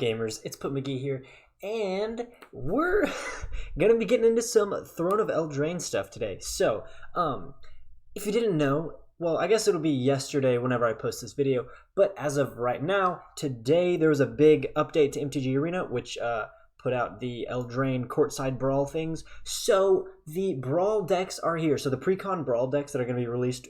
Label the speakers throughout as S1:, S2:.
S1: gamers, it's Put McGee here, and we're gonna be getting into some Throne of Eldraine stuff today. So, if you didn't know, well, I guess it'll be yesterday whenever I post this video, but as of right now, today there was a big update to MTG Arena, which put out the Eldraine courtside Brawl things. So the Brawl decks are here. So the pre-con Brawl decks that are going to be released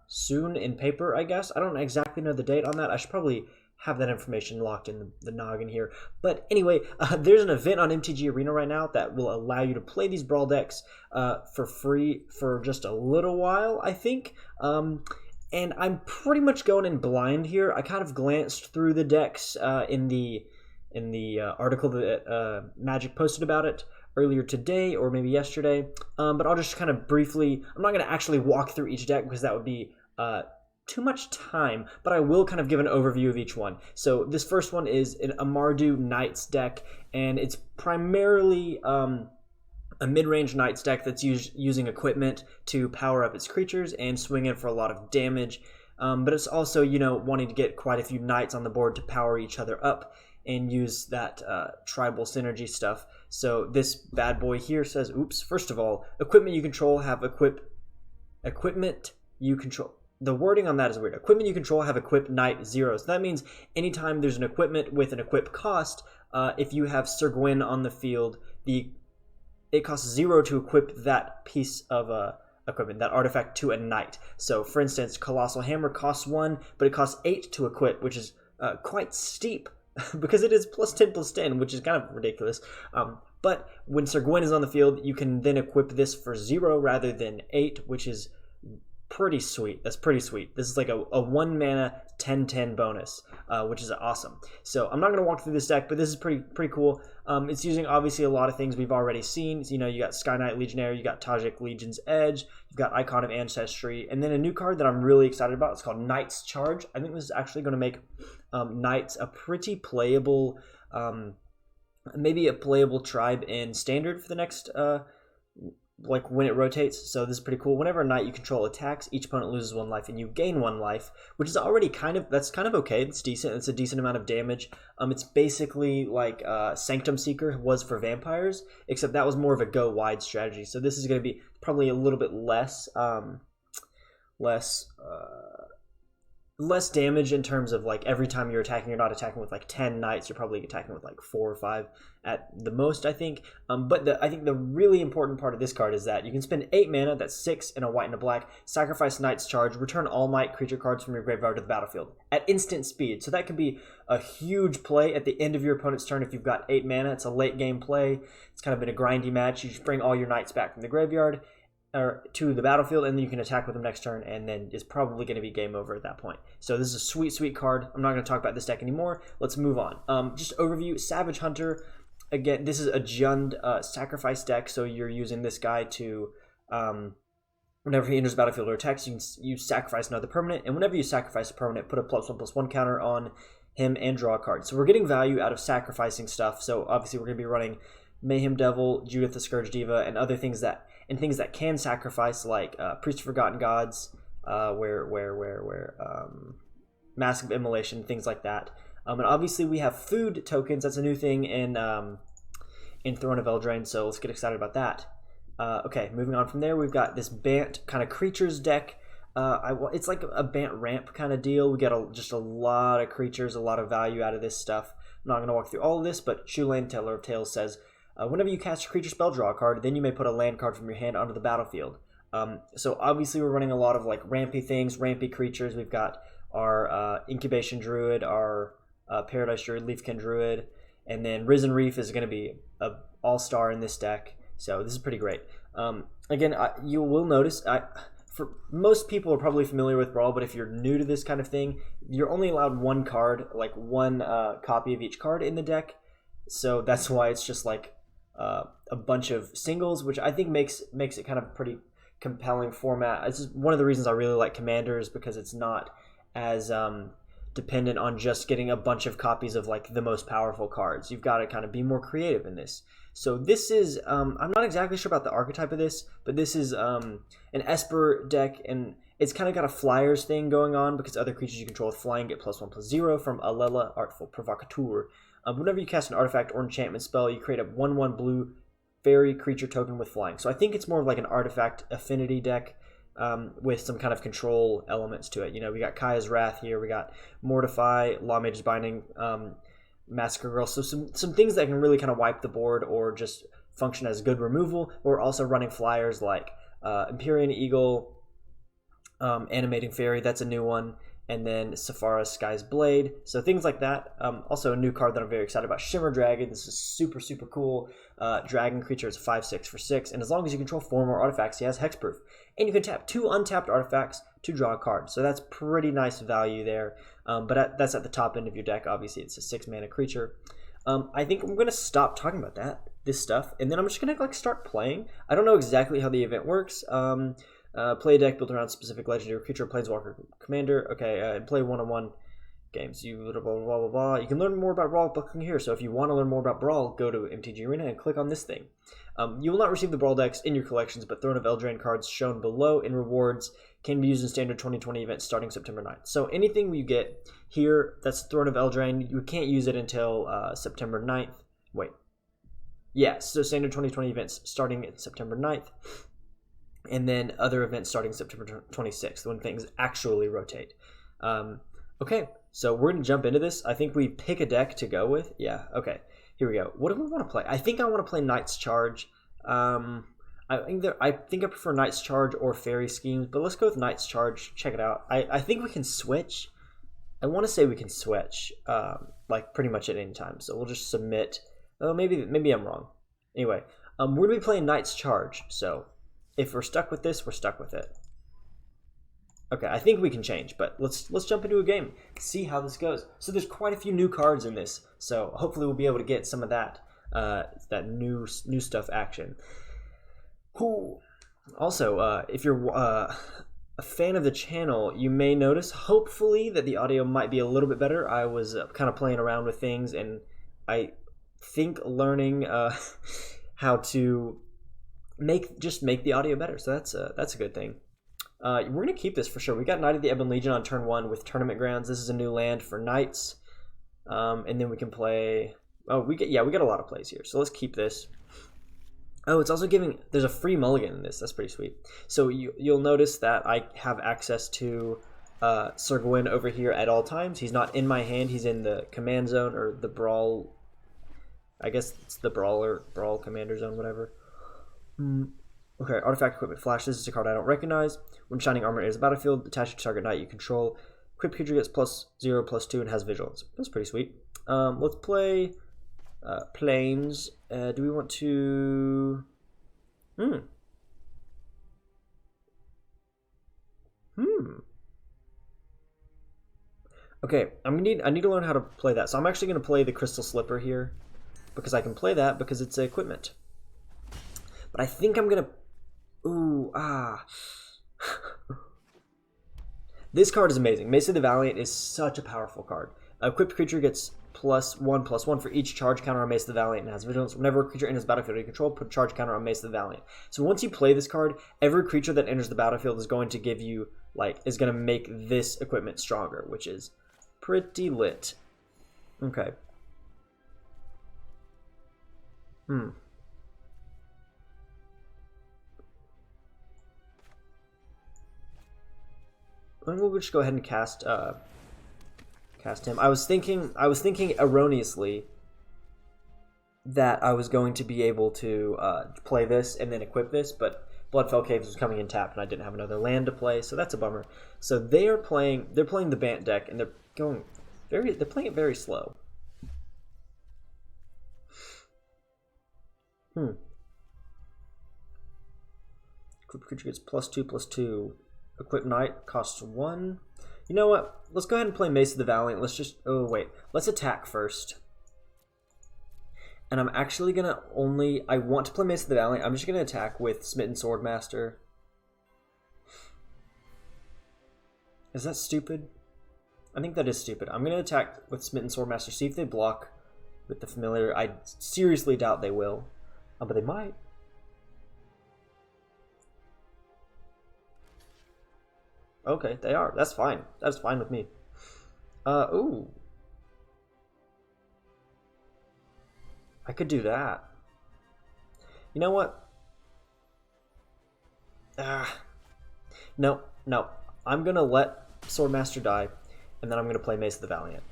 S1: soon in paper, I guess. I don't exactly know the date on that. I should probably have that information locked in the noggin here. But anyway, there's an event on MTG Arena right now that will allow you to play these Brawl decks for free for just a little while, I think. And I'm pretty much going in blind here. I kind of glanced through the decks in the article that Magic posted about it earlier today or maybe yesterday, but I'll just kind of briefly, I'm not going to actually walk through each deck because that would be too much time, but I will kind of give an overview of each one. So this first one is an Amardu Knights deck, and it's primarily a mid-range Knights deck that's using equipment to power up its creatures and swing in for a lot of damage, but it's also, you know, wanting to get quite a few Knights on the board to power each other up and use that tribal synergy stuff. So this bad boy here says, oops, first of all, equipment you control have equipment you control. The wording on that is weird. Equipment you control have equip Knight 0. So that means anytime there's an equipment with an equip cost, if you have Ser Gwyn on the field, it costs 0 to equip that piece of equipment, that artifact, to a Knight. So for instance, Colossal Hammer costs 1, but it costs 8 to equip, which is quite steep because it is +10/+10, which is kind of ridiculous. But when Ser Gwyn is on the field, you can then equip this for 0 rather than 8, which is pretty sweet. That's pretty sweet. This is like a 1 mana 10/10 bonus, which is awesome. So I'm not going to walk through this deck, but this is pretty cool. It's using obviously a lot of things we've already seen. So, you know, you got Sky Knight Legionnaire, you got Tajik Legion's Edge, you've got Icon of Ancestry, and then a new card that I'm really excited about. It's called Knight's Charge. I think this is actually going to make Knights a pretty playable, maybe a playable tribe in Standard for the next like when it rotates. So this is pretty cool. Whenever a Knight you control attacks, each opponent loses 1 life and you gain 1 life, which is already kind of okay. It's decent. It's a decent amount of damage. It's basically like Sanctum Seeker was for vampires, except that was more of a go wide strategy. So this is going to be probably a little bit less damage in terms of like every time you're attacking, you're not attacking with like 10 Knights, you're probably attacking with like 4 or 5 at the most, I think. But I think the really important part of this card is that you can spend 8 mana, that's 6 and a white and a black, sacrifice Knight's Charge, return all Knight creature cards from your graveyard to the battlefield at instant speed. So that could be a huge play at the end of your opponent's turn if you've got 8 mana. It's a late game play. It's kind of been a grindy match. You just bring all your Knights back from the graveyard or to the battlefield, and then you can attack with them next turn, and then it's probably going to be game over at that point. So this is a sweet card. I'm not going to talk about this deck anymore. Let's move on. Just overview, Savage Hunter. Again, this is a Jund sacrifice deck, so you're using this guy to, whenever he enters the battlefield or attacks, you sacrifice another permanent, and whenever you sacrifice a permanent, put a +1/+1 counter on him and draw a card. So we're getting value out of sacrificing stuff, so obviously we're going to be running Mayhem Devil, Judith the Scourge Diva, and other things that can sacrifice, like Priest of Forgotten Gods, Mask of Immolation, things like that. And obviously we have food tokens. That's a new thing in Throne of Eldraine, so let's get excited about that. Okay, moving on from there, we've got this Bant kind of creatures deck. It's like a Bant ramp kind of deal. We get just a lot of creatures, a lot of value out of this stuff. I'm not going to walk through all of this, but Shulane, Teller of Tales says, whenever you cast a creature spell, draw a card, then you may put a land card from your hand onto the battlefield. So obviously we're running a lot of like rampy things, rampy creatures. We've got our Incubation Druid, our Paradise Druid, Leafkin Druid, and then Risen Reef is going to be an all-star in this deck. So this is pretty great. Again, you will notice, for most people are probably familiar with Brawl, but if you're new to this kind of thing, you're only allowed 1 card, like 1 copy of each card in the deck. So that's why it's just like a bunch of singles, which I think makes it kind of a pretty compelling format. This is one of the reasons I really like Commanders, because it's not as dependent on just getting a bunch of copies of like the most powerful cards. You've got to kind of be more creative in this. So this is, I'm not exactly sure about the archetype of this, but this is an Esper deck, and it's kind of got a Flyers thing going on because other creatures you control with flying get +1/+0 from Alela, Artful Provocateur. Whenever you cast an artifact or enchantment spell, you create a 1/1 blue fairy creature token with flying. So I think it's more of like an artifact affinity deck with some kind of control elements to it. You know, we got Kaya's Wrath here, we got Mortify, Law Mage's Binding, Massacre Girl. So some things that can really kind of wipe the board or just function as good removal. We're also running flyers like Empyrean Eagle, Animating Fairy, that's a new one, and then Saphara Sky's Blade, so things like that. Also a new card that I'm very excited about, Shimmer Dragon. This is super cool. Dragon creature is 5/6 for 6, and as long as you control 4 more artifacts, he has hexproof. And you can tap 2 untapped artifacts to draw a card, so that's pretty nice value there. But that's at the top end of your deck. Obviously it's a 6 mana creature. I think I'm going to stop talking about this stuff, and then I'm just going to like start playing. I don't know exactly how the event works. Play a deck built around specific legendary creature, planeswalker, commander. Okay, and play one-on-one games. You blah, blah, blah, blah, blah. You can learn more about Brawl by clicking here. So if you want to learn more about Brawl, go to MTG Arena and click on this thing. You will not receive the Brawl decks in your collections, but Throne of Eldraine cards shown below in rewards can be used in standard 2020 events starting September 9th. So anything you get here that's Throne of Eldraine, you can't use it until September 9th. Wait. Yeah, so standard 2020 events starting September 9th. And then other events starting September 26th, when things actually rotate. Okay, so we're going to jump into this. I think we pick a deck to go with. Yeah, okay. Here we go. What do we want to play? I think I want to play Knight's Charge. I think I prefer Knight's Charge or Fairy Schemes, but let's go with Knight's Charge. Check it out. I think we can switch. I want to say we can switch, like pretty much at any time. So we'll just submit. Oh, maybe I'm wrong. Anyway, we're going to be playing Knight's Charge, so if we're stuck with this, we're stuck with it. Okay, I think we can change, but let's jump into a game, see how this goes. So there's quite a few new cards in this, so hopefully we'll be able to get some of that new stuff action. Cool. Also, if you're a fan of the channel, you may notice, hopefully, that the audio might be a little bit better. I was kind of playing around with things, and I think learning how to make the audio better, so that's a good thing. We're gonna keep this for sure. We got Knight of the Ebon Legion on turn 1 with Tournament Grounds. This is a new land for Knights, and then we can play. Oh, we get a lot of plays here, so let's keep this. Oh, it's also giving. There's a free mulligan in this. That's pretty sweet. So you'll notice that I have access to Ser Gwyn over here at all times. He's not in my hand. He's in the command zone or the Brawl. I guess it's the Brawl commander zone, whatever. Okay, Artifact Equipment Flash. This is a card I don't recognize. When Shining Armor enters the battlefield, attached to target knight you control. Equipped creature gets +0/+2 and has Vigilance. That's pretty sweet. Let's play Plains. Do we want to... Okay, I need to learn how to play that. So I'm actually going to play the Crystal Slipper here, because I can play that because it's an equipment. But I think I'm going to... This card is amazing. Mace of the Valiant is such a powerful card. Equipped creature gets +1/+1 for each charge counter on Mace of the Valiant and has Vigilance. Whenever a creature enters the battlefield you control, put charge counter on Mace of the Valiant. So once you play this card, every creature that enters the battlefield is going to give you, is going to make this equipment stronger, which is pretty lit. Okay. We'll just go ahead and cast him. I was thinking erroneously that I was going to be able to play this and then equip this, but Bloodfell Caves was coming in tapped and I didn't have another land to play, so that's a bummer. So they're playing the Bant deck, and they're playing it very slow. Equipped creature gets +2/+2. Equip Knight costs 1. You know what? Let's go ahead and play Mace of the Valiant. Let's attack first. And I'm actually gonna I want to play Mace of the Valiant. I'm just gonna attack with Smitten Swordmaster. Is that stupid? I think that is stupid. I'm gonna attack with Smitten Swordmaster, see if they block with the Familiar. I seriously doubt they will. But they might. Okay, they are. That's fine. That's fine with me. Ooh. I could do that. You know what? No. I'm gonna let Swordmaster die, and then I'm gonna play Mace of the Valiant.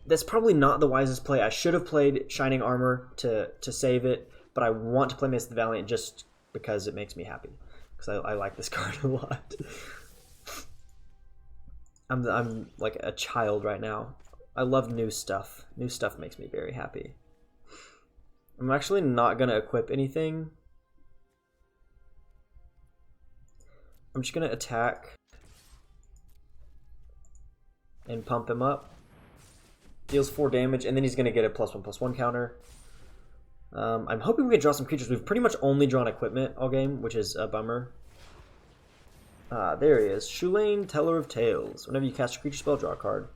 S1: That's probably not the wisest play. I should have played Shining Armor to save it, but I want to play Mace of the Valiant just because it makes me happy. Because I like this card a lot. I'm like a child right now. I love new stuff. New stuff makes me very happy. I'm actually not gonna equip anything. I'm just gonna attack and pump him up. Deals 4 damage, and then he's gonna get a +1/+1 counter. I'm hoping we can draw some creatures. We've pretty much only drawn equipment all game, which is a bummer. There he is. Shulane, Teller of Tales. Whenever you cast a creature spell, draw a card.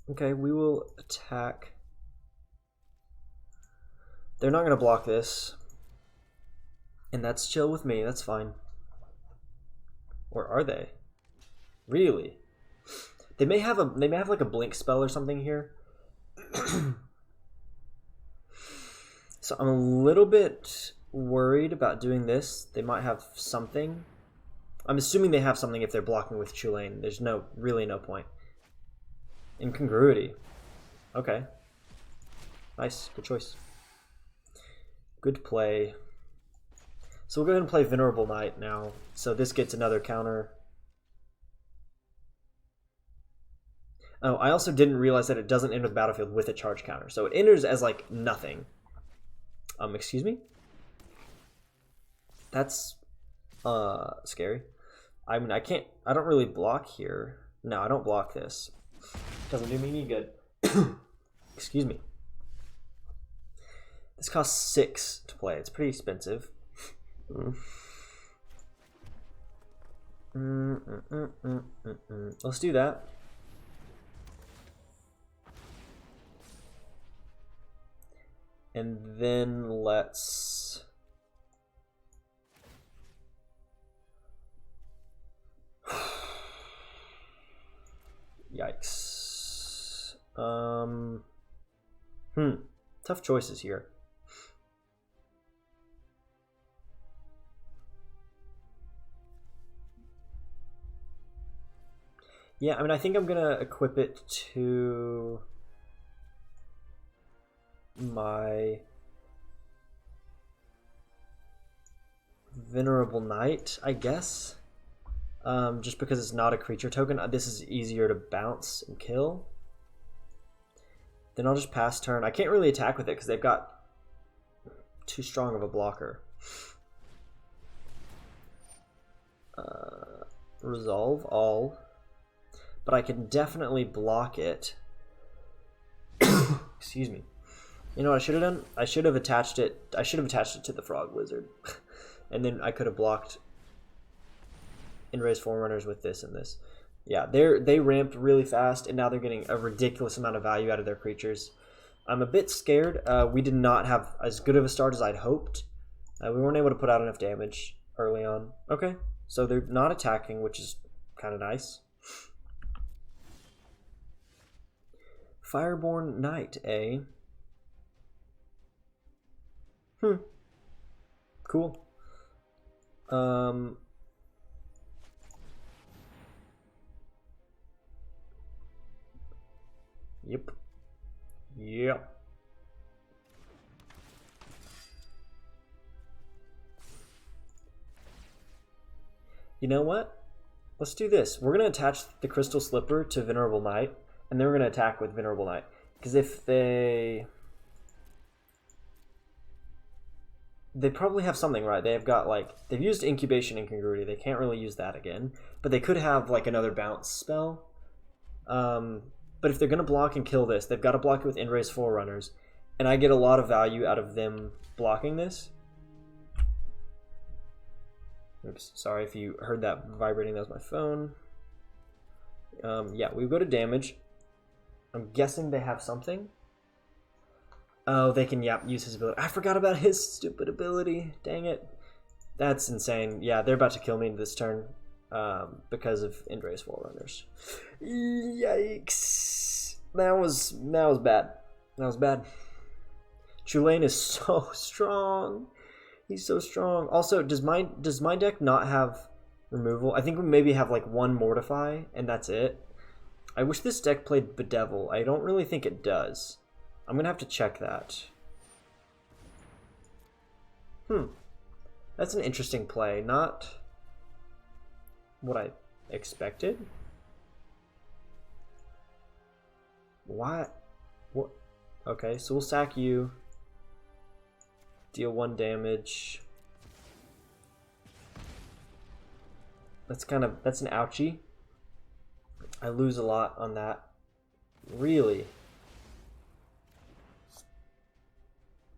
S1: Okay, we will attack. They're not going to block this. And that's chill with me. That's fine. Or are they? Really? They may have like a blink spell or something here. So I'm a little bit worried about doing this. They might have something. I'm assuming they have something if they're blocking with Chulane. There's really no point. Incongruity. Okay. Nice. Good choice. Good play. So we'll go ahead and play Venerable Knight now. So this gets another counter. Oh, I also didn't realize that it doesn't enter the battlefield with a charge counter. So it enters as like nothing. Excuse me? That's scary. I mean, I don't really block here. No, I don't block this. Doesn't do me any good. Excuse me. This costs 6 to play. It's pretty expensive. Let's do that. And then let's... Yikes. Tough choices here. Yeah, I mean, I think I'm gonna equip it to my Venerable Knight, I guess. Just because it's not a creature token. This is easier to bounce and kill. Then I'll just pass turn. I can't really attack with it because they've got too strong of a blocker. Resolve all. But I can definitely block it. Excuse me. You know what I should have done? I should have attached it. I should have attached it to the Frog Wizard. And then I could have blocked Enraged Forerunners with this and this. Yeah, they ramped really fast, and now they're getting a ridiculous amount of value out of their creatures. I'm a bit scared. We did not have as good of a start as I'd hoped. We weren't able to put out enough damage early on. Okay, so they're not attacking, which is kind of nice. Fireborn Knight, eh? Cool. Yep. You know what? Let's do this. We're going to attach the Crystal Slipper to Venerable Knight, and then we're going to attack with Venerable Knight. Because if they probably have something, right? They've got they've used Incubation Incongruity. They can't really use that again. But they could have like another bounce spell. But if they're going to block and kill this, they've got to block it with Enraged Forerunners. And I get a lot of value out of them blocking this. Oops, sorry if you heard that vibrating. That was my phone. Yeah, we go to damage. I'm guessing they have something. Oh, they can, yep, use his ability. I forgot about his stupid ability. Dang it. That's insane. Yeah, they're about to kill me this turn because of Indra's Forerunners. Yikes. That was bad. That was bad. Tulane is so strong. He's so strong. Also, does my deck not have removal? I think we maybe have like one Mortify, and that's it. I wish this deck played Bedevil. I don't really think it does. I'm gonna have to check that. That's an interesting play. Not what I expected. What? Okay, so we'll sack you. Deal 1 damage. That's an ouchie. I lose a lot on that. Really?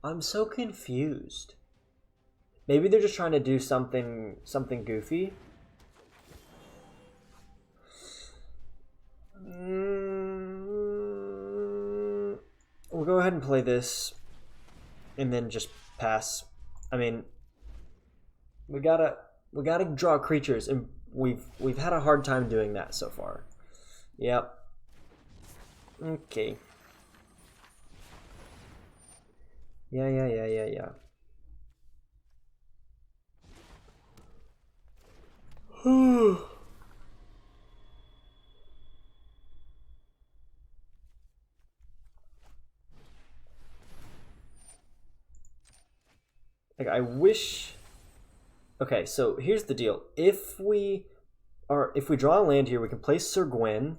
S1: I'm so confused. Maybe they're just trying to do something goofy. We'll go ahead and play this and then just pass. I mean, we gotta draw creatures, and we've had a hard time doing that so far. Yep. Okay. Yeah. Like, I wish. Okay, so here's the deal. If we draw a land here, we can play Ser Gwyn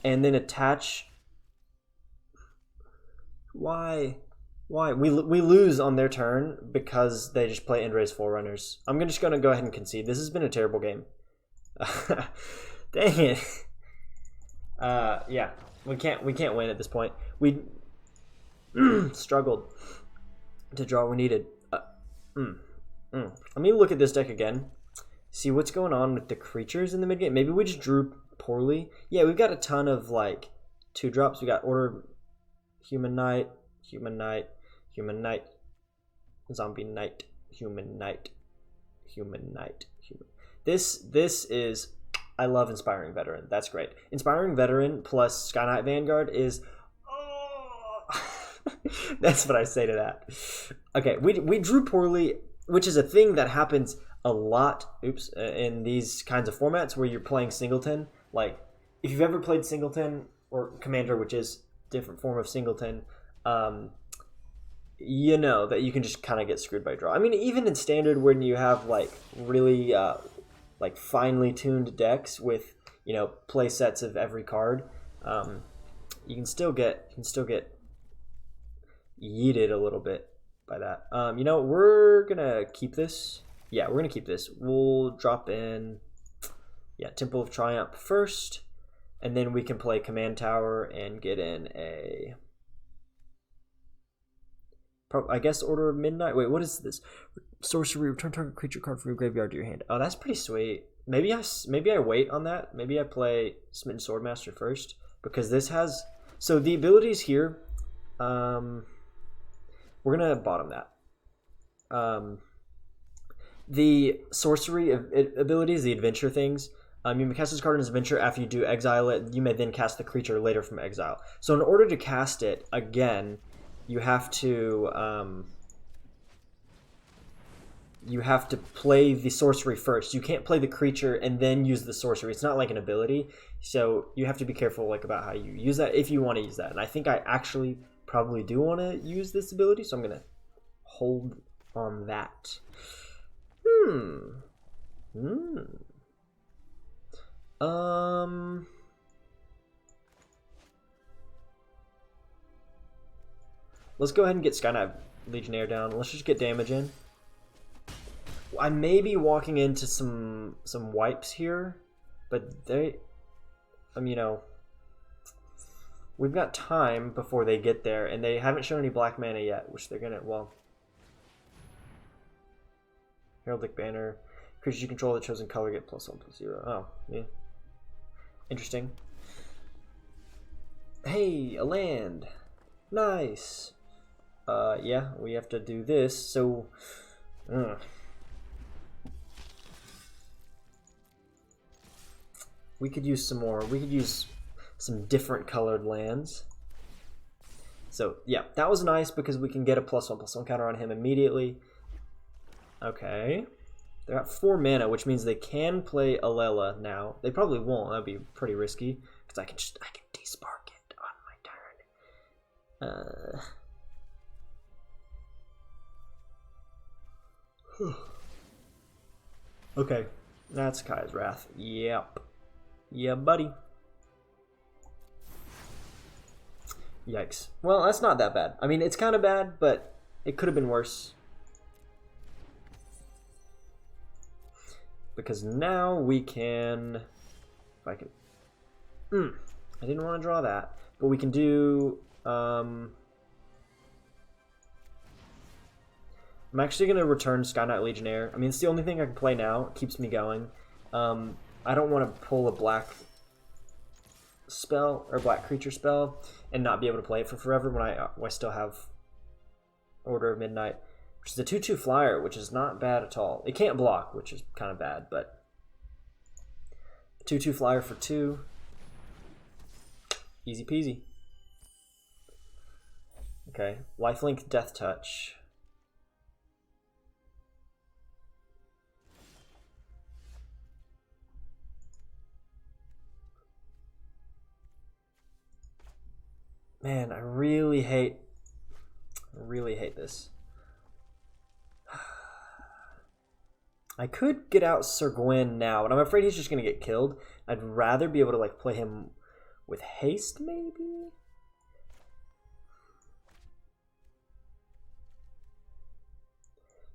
S1: and then attach. Why? We lose on their turn because they just play Indra's Forerunners. I'm just gonna go ahead and concede. This has been a terrible game. Dang it. Yeah, we can't win at this point. We struggled to draw what we needed. Let me look at this deck again. See what's going on with the creatures in the mid game. Maybe we just drew poorly. Yeah, we've got a ton of like 2-drops. We got Order, Human Knight, Zombie Knight, Human Knight. This is, I love Inspiring Veteran. That's great. Inspiring Veteran plus Sky Knight Vanguard is, that's what I say to that. Okay, we drew poorly, which is a thing that happens a lot, in these kinds of formats where you're playing Singleton. Like, if you've ever played Singleton or Commander, which is a different form of Singleton, you know that you can just kind of get screwed by draw. I mean, even in Standard, when you have like really like finely tuned decks with, you know, play sets of every card, you can still get yeeted a little bit by that. You know, we're gonna keep this. Yeah, we're gonna keep this. We'll drop in, Temple of Triumph first, and then we can play Command Tower and get in a, I guess, Order of Midnight. Wait, what is this? Sorcery, return target creature card from your graveyard to your hand. Oh, that's pretty sweet. Maybe I wait on that. Maybe I play Smitten Swordmaster first, because this has, so the abilities here, we're gonna bottom that. The sorcery abilities, the adventure things, you may cast this card in as adventure. After you do exile it, you may then cast the creature later from exile. So in order to cast it again, you have to play the sorcery first. You can't play the creature and then use the sorcery. It's not like an ability, so you have to be careful like about how you use that if you want to use that. And I think I actually probably do want to use this ability, so I'm gonna hold on that. Let's go ahead and get Sky Knight Legionnaire down. Let's just get damage in. I may be walking into some wipes here, but you know, we've got time before they get there, and they haven't shown any black mana yet, which they're gonna, well. Heraldic Banner. Creatures you control the chosen color get +1/+0. Oh, yeah. Interesting. Hey, a land. Nice. Yeah, we have to do this, so... We could use some more. We could use some different colored lands. So, yeah, that was nice because we can get a +1/+1 counter on him immediately. Okay. They're at 4 mana, which means they can play Alela now. They probably won't. That'd be pretty risky because I can despark it on my turn. Okay, that's Kai's Wrath. Yep. Yeah, buddy. Yikes. Well, that's not that bad. I mean, it's kind of bad, but it could have been worse. Because now we can... If I can... I didn't want to draw that. But we can do... I'm actually going to return Sky Knight Legionnaire. I mean, it's the only thing I can play now. It keeps me going. I don't want to pull a black spell or black creature spell and not be able to play it for forever when I still have Order of Midnight, which is a 2/2 flyer, which is not bad at all. It can't block, which is kind of bad, but 2/2 flyer for 2, easy peasy. Okay, lifelink Death Touch. Man, I really hate this. I could get out Ser Gwyn now, but I'm afraid he's just going to get killed. I'd rather be able to like play him with haste, maybe?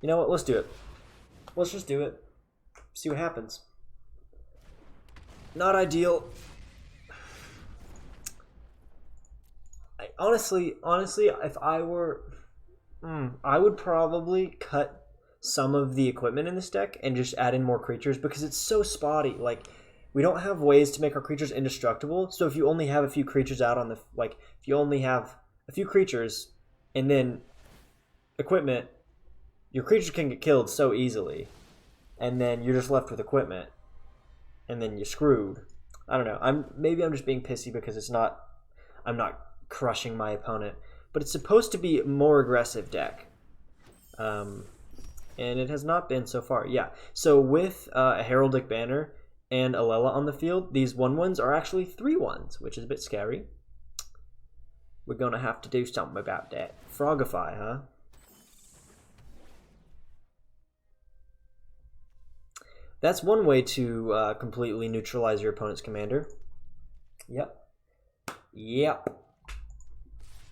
S1: You know what? Let's do it. Let's just do it. See what happens. Not ideal. Honestly, if I were... I would probably cut some of the equipment in this deck and just add in more creatures because it's so spotty. Like, we don't have ways to make our creatures indestructible. So if you only have a few creatures out on the... Like, if you only have a few creatures and then equipment, your creature can get killed so easily. And then you're just left with equipment. And then you're screwed. I don't know. Maybe I'm just being pissy because it's not... I'm not crushing my opponent. But it's supposed to be a more aggressive deck. And it has not been so far. Yeah. So with a Heraldic Banner and Alela on the field, these 1/1s are actually 3/1s, which is a bit scary. We're going to have to do something about that. Frogify, huh? That's one way to completely neutralize your opponent's commander. Yep. Yep.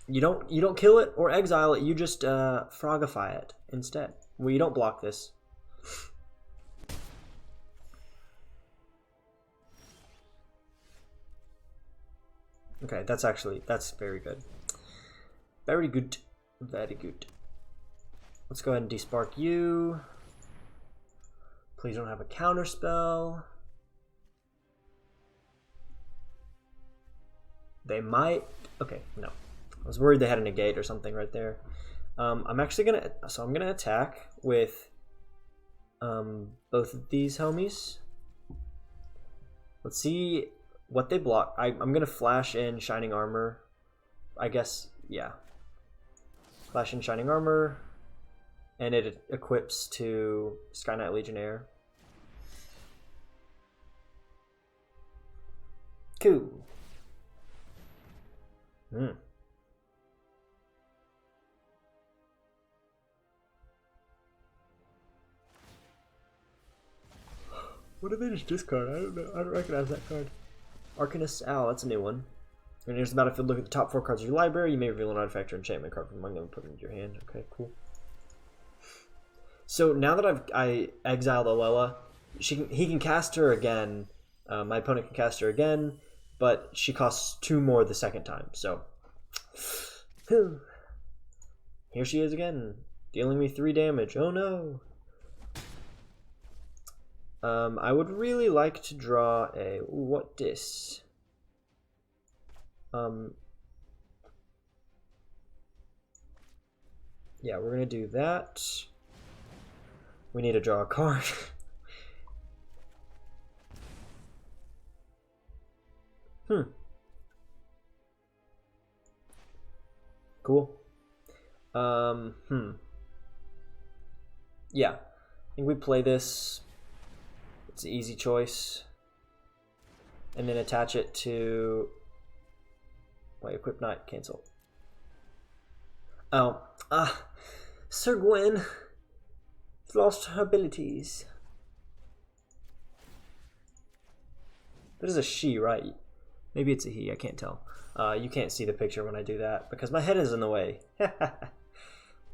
S1: You don't kill it or exile it. You just frogify it instead. Well, you don't block this. Okay, that's very good. Very good. Very good. Let's go ahead and despark you. Please don't have a counter spell. They might. Okay, no. I was worried they had a negate or something right there. I'm actually gonna attack with both of these homies. Let's see what they block. I'm gonna flash in Shining Armor. I guess, yeah. Flash in Shining Armor, and it equips to Sky Knight Legionnaire. Cool. What did they just discard? I don't know. I don't recognize that card. Arcanist Owl, that's a new one. When you enter the battlefield, look at the top 4 cards of your library. You may reveal an artifact or enchantment card from among them and put them into your hand. Okay, cool. So now that I exiled Alela, he can cast her again. My opponent can cast her again, but she costs 2 more the second time. So here she is again, dealing me 3 damage. Oh no. I would really like to draw a what this? Yeah, we're gonna do that. We need to draw a card. Cool. Yeah, I think we play this. It's an easy choice. And then attach it to... Wait, equip knight, cancel. Oh, Ser Gwyn lost her abilities. That is a she, right? Maybe it's a he, I can't tell. You can't see the picture when I do that because my head is in the way.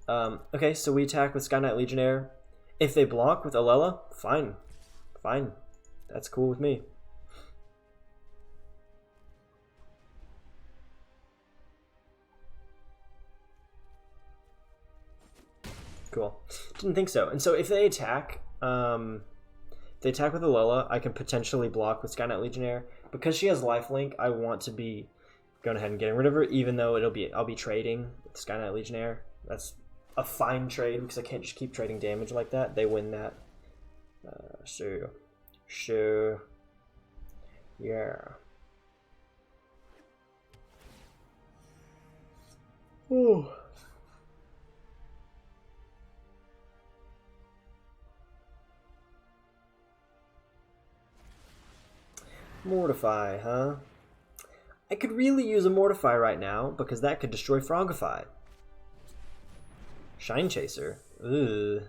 S1: Okay, so we attack with Sky Knight Legionnaire. If they block with Alela, fine. Fine. That's cool with me. Cool. Didn't think so. And so if they attack, with Alela, I can potentially block with Sky Knight Legionnaire. Because she has lifelink, I want to be going ahead and getting rid of her, even though I'll be trading with Sky Knight Legionnaire. That's a fine trade because I can't just keep trading damage like that. They win that. Sure. Yeah. Ooh. Mortify, huh? I could really use a Mortify right now because that could destroy Frogify. Shine Chaser. Ugh.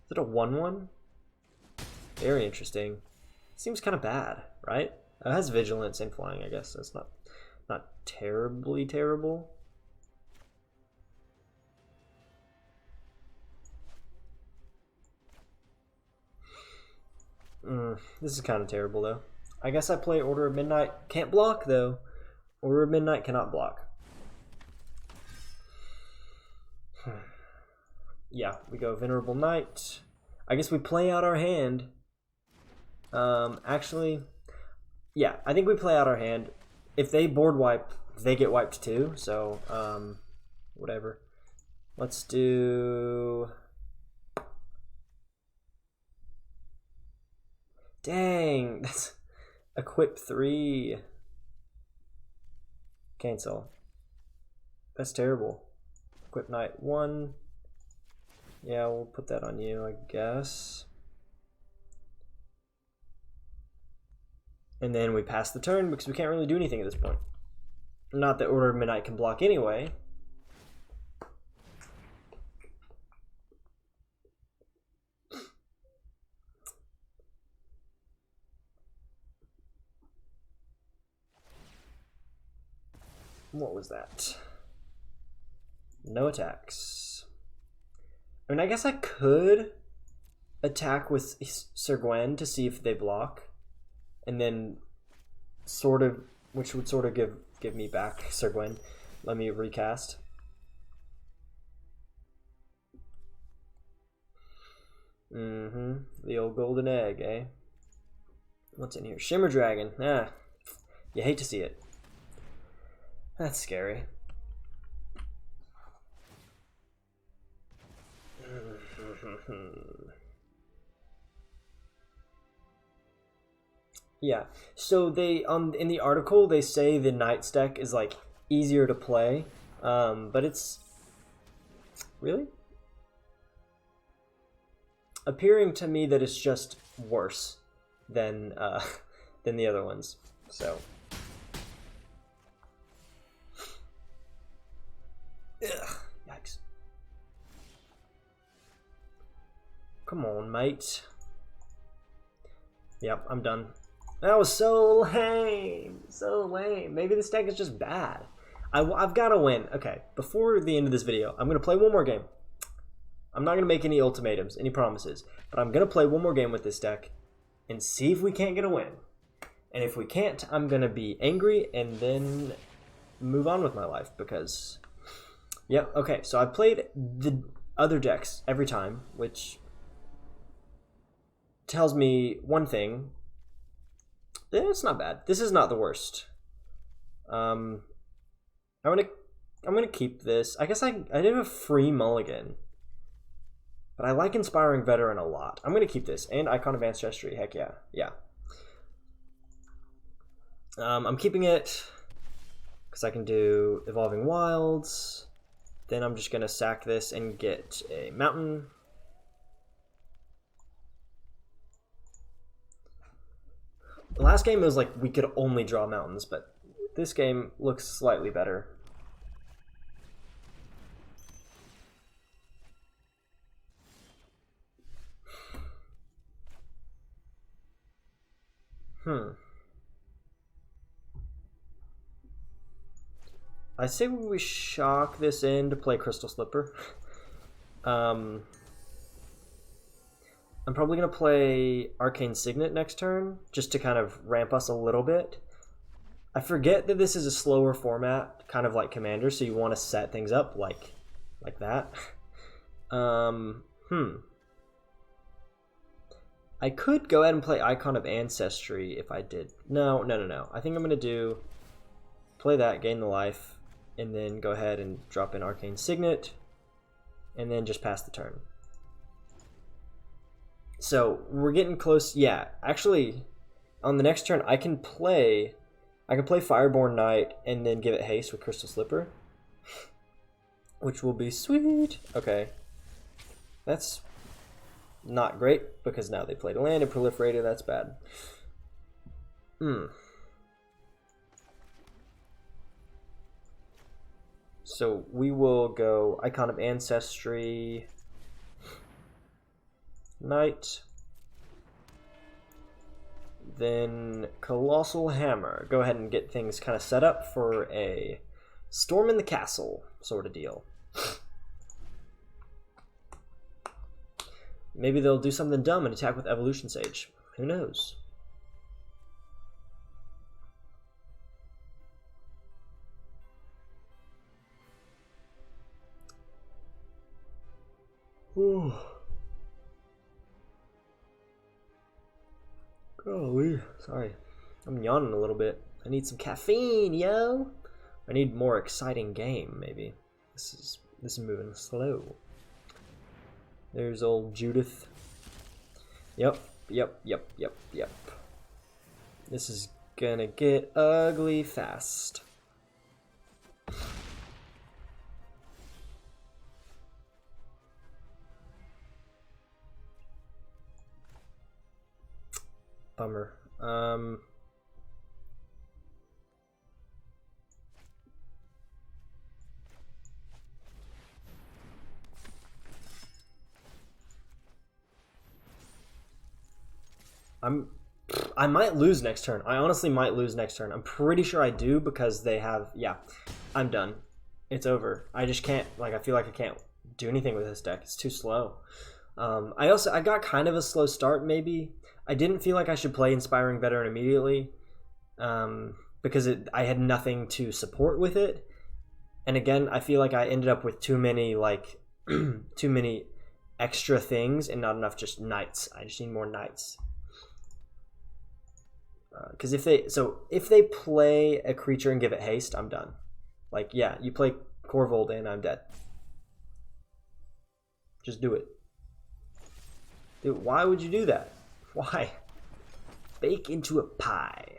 S1: Is it a 1/1? Very interesting. Seems kind of bad, right? It has Vigilance and Flying, I guess. That's not terribly terrible. This is kind of terrible, though. I guess I play Order of Midnight. Can't block, though. Order of Midnight cannot block. Yeah, we go Venerable Knight. I guess we play out our hand. Actually, yeah, I think we play out our hand. If they board wipe, they get wiped too. So, whatever. Let's do... Dang, that's equip 3. Cancel. That's terrible. Equip Knight 1. Yeah, we'll put that on you, I guess. And then we pass the turn because we can't really do anything at this point. Not that Order of Midnight can block anyway. What was that? No attacks. I mean, I guess I could attack with Ser Gwyn to see if they block. And then sort of, which would sort of give me back Ser Gwyn. Let me recast. The old golden egg, eh? What's in here? Shimmer Dragon. Ah, you hate to see it. That's scary. Yeah. So they in the article they say the Knight's deck is like easier to play, but it's really appearing to me that it's just worse than the other ones. So. Ugh, yikes. Come on, mate. Yep, I'm done. That was so lame. So lame. Maybe this deck is just bad. I've got to win. Okay, before the end of this video, I'm going to play one more game. I'm not going to make any ultimatums, any promises, but I'm going to play one more game with this deck and see if we can't get a win. And if we can't, I'm going to be angry and then move on with my life because... Yep, okay, so I played the other decks every time, which tells me one thing. It's not bad. This is not the worst. I'm gonna keep this. I guess I did a free mulligan. But I like Inspiring Veteran a lot. I'm gonna keep this. And Icon of Ancestry, heck yeah. Yeah. I'm keeping it because I can do Evolving Wilds. Then I'm just gonna sack this and get a mountain. The last game was like we could only draw mountains, but this game looks slightly better. I say we shock this in to play Crystal Slipper. I'm probably going to play Arcane Signet next turn, just to kind of ramp us a little bit. I forget that this is a slower format, kind of like Commander, so you want to set things up like that. I could go ahead and play Icon of Ancestry if I did. No. I think I'm going to play that, gain the life, and then go ahead and drop in Arcane Signet, and then just pass the turn. So we're getting close. Yeah, actually, on the next turn, I can play Fireborn Knight and then give it haste with Crystal Slipper, which will be sweet. Okay, that's not great because now they played a land and proliferated. That's bad. So we will go Icon of Ancestry, Knight, then Colossal Hammer. Go ahead and get things kind of set up for a Storm in the Castle sort of deal. Maybe they'll do something dumb and attack with Evolution Sage. Who knows? Ooh. Golly, sorry. I'm yawning a little bit. I need some caffeine, yo. I need more exciting game, maybe. This is moving slow. There's old Judith. Yep. This is gonna get ugly fast. Bummer. I might lose next turn. I honestly might lose next turn. I'm pretty sure I do because they have, yeah, I'm done. It's over. I just can't, like, I feel like I can't do anything with this deck. It's too slow. I got kind of a slow start, maybe. I didn't feel like I should play Inspiring Veteran immediately because I had nothing to support with it. And again, I feel like I ended up with too many, like, too many extra things and not enough just knights. I just need more knights. Because if they play a creature and give it haste, I'm done. Like, yeah, you play Corvold and I'm dead. Just do it. Dude, why would you do that? Why? Bake into a pie.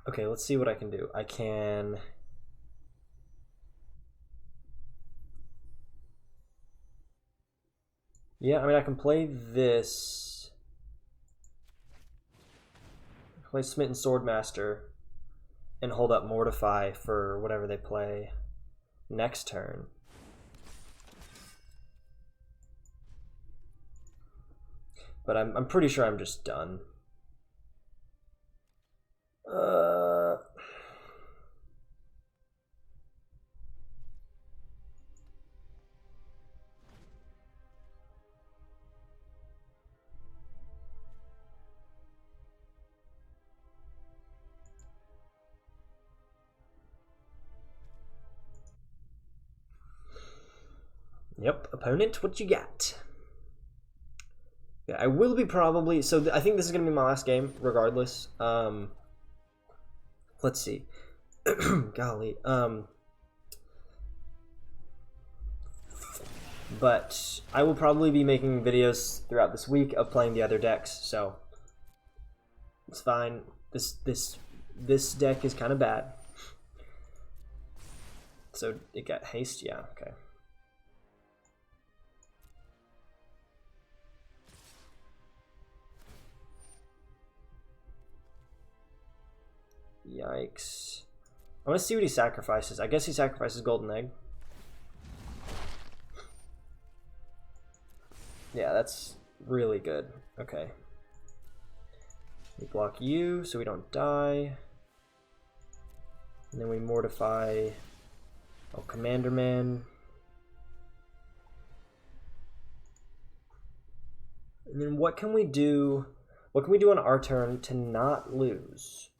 S1: Okay, let's see what I can do. I can... Yeah, I mean, I can play this. Play Smitten Swordmaster and hold up Mortify for whatever they play next turn. But I'm pretty sure I'm just done. Yep, opponent, what you got? Yeah, I will be probably, so I think this is going to be my last game, regardless. Let's see. Golly. But I will probably be making videos throughout this week of playing the other decks, so it's fine. This deck is kind of bad. So it got haste, yeah, okay. Yikes. I want to see what he sacrifices. I guess he sacrifices Golden Egg. Yeah, that's really good. Okay. We block you so we don't die. And then we mortify Commander Man. And then what can we do? What can we do on our turn to not lose?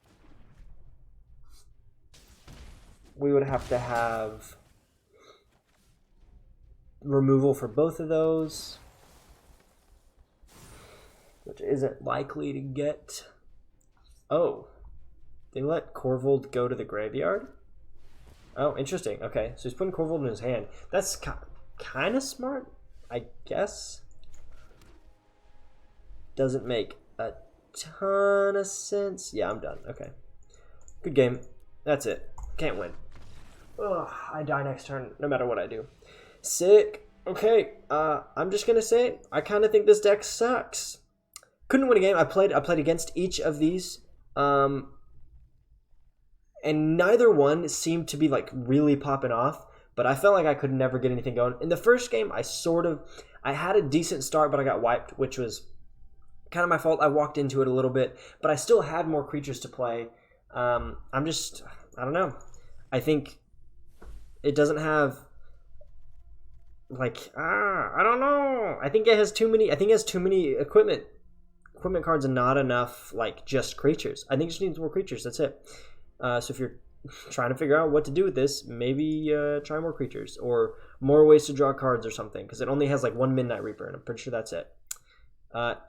S1: We would have to have removal for both of those, which isn't likely to get. Oh, they let Corvold go to the graveyard? Oh, interesting. Okay, so he's putting Corvold in his hand. That's kind of smart, I guess. Doesn't make a ton of sense. Yeah, I'm done. Okay. Good game. That's it. Can't win. Ugh, I die next turn, no matter what I do. Sick. Okay, I'm just gonna say, I kind of think this deck sucks. Couldn't win a game. I played against each of these, and neither one seemed to be like really popping off. But I felt like I could never get anything going. In the first game, I had a decent start, but I got wiped, which was kind of my fault. I walked into it a little bit, but I still had more creatures to play. I don't know. I think it doesn't have like I don't know. I think it has too many. I think it has too many equipment cards and not enough like just creatures. I think it just needs more creatures. That's it. So if you're trying to figure out what to do with this, maybe try more creatures or more ways to draw cards or something, because it only has like one Midnight Reaper, and I'm pretty sure that's it.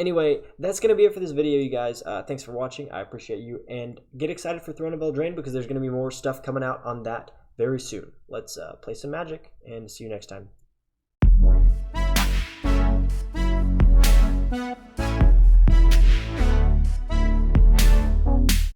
S1: Anyway, that's going to be it for this video, you guys. Thanks for watching. I appreciate you, and get excited for Throne Eldraine because there's going to be more stuff coming out on that very soon. Let's play some Magic, and see you next time.